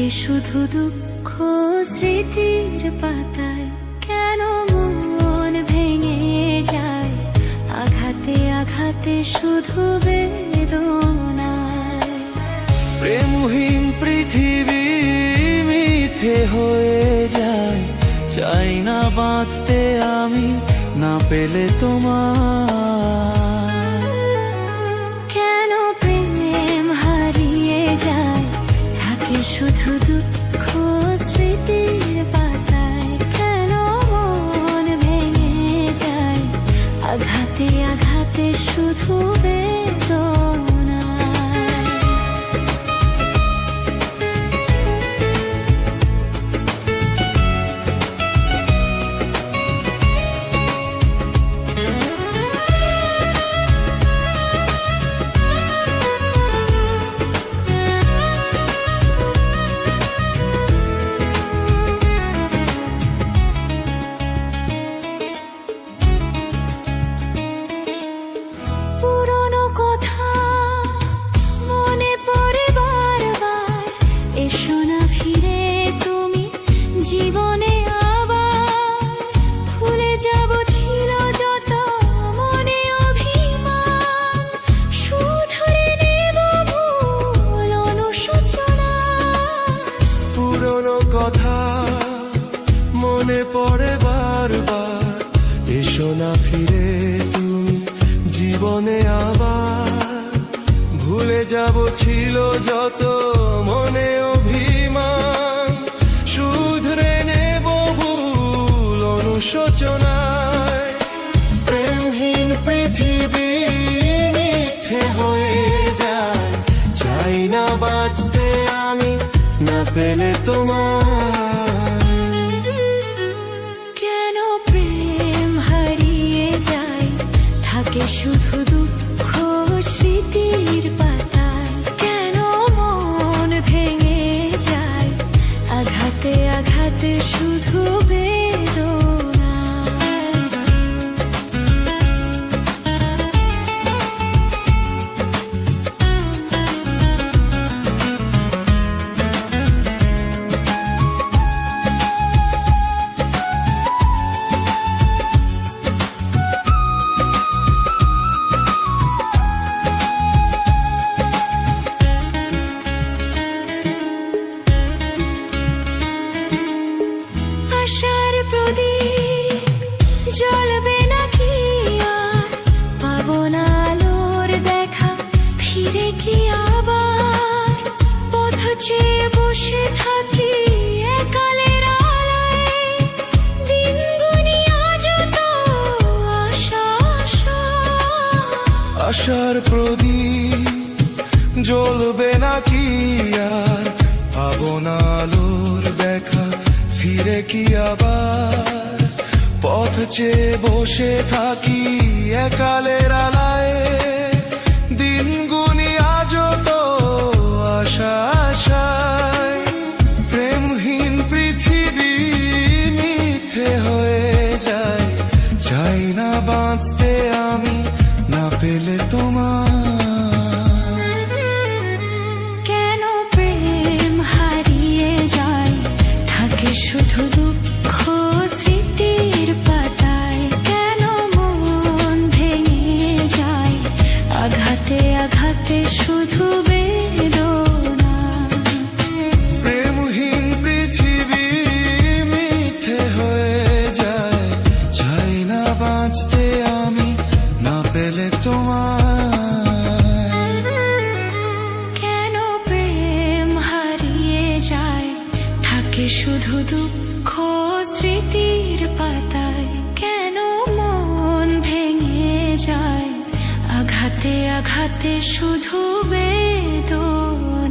থাকে শুধু দুঃখ স্মৃতির পাতায়। কেন মন ভেঙে যায় আঘাতে আঘাতে শুধু বেদনায়। প্রেমহীন পৃথিবী মিথ্যে হয়ে যায়, চাই না বাঁচতে আমি না পেলে তোমার। কেন প্রেম হারিয়ে যায় থাকে শুধু দুঃখ স্মৃতির পাতায়। কেন মন ভেঙে যায় আঘাতে আঘাতে শুধু বেদনায়। পুরনো কথা মনে পড়ে বারবার, এসো না ফিরে তুমি জীবনে আবার। ভুলে যাব ছিল যত মনে অভিমান, শুধরে নেব ভুল অনুশোচনা। পুরনো কথা মনে পড়ে বারবার, এসো না ফিরে তুমি জীবনে আবার। ভুলে যাব ছিল যত মনে অভিমান, শুধরে নেব ভুল অনুশোচনায়। প্রেমহীন পৃথিবী মিথ্যে হয়ে যায়, চাই না বাঁচতে আমি না পেলে তোমার। কেন প্রেম হারিয়ে যায় থাকে শুধু দুঃখ স্মৃতির পাতায়। কেন মন ভেঙে যায় আঘাতে আঘাতে শুধু বেদনায়। আশার প্রদীপ জ্বলবে নাকি আর, পাবো না আলোর দেখা ফিরে কি আবার। পথ চেয়ে বসে থাকি একালের আলোয়, দিন গুনি আজ তো আশা আশা। আশার প্রদীপ জ্বলবে নাকি আর, পাবো না আলোর দেখা ফিরে কি আবার। পথ চেয়ে বসে থাকি একালের আলায়, দিন গুনি আজ তো আশা আশায়। প্রেমহীন পৃথিবী মিথ্যে হয়ে যায়, চাই না বাঁচতে আমি না পেলে তোমার। কেন প্রেম হারিয়ে যায় থাকে শুধু দুঃখ স্মৃতির পাতায়। কেন মন ভেঙে যায় আঘাতে আঘাতে শুধু বেদনা। প্রেমহীন পৃথিবী মিথ্যে হয়ে যায়, চাই না বাঁচতে আমি না পেলে তোমার। কেন প্রেম হারিয়ে যায় থাকে শুধু দুঃখ স্মৃতির পাতায়। কেন মন ভেঙে যায় আঘাতে আঘাতে শুধু বেদনা।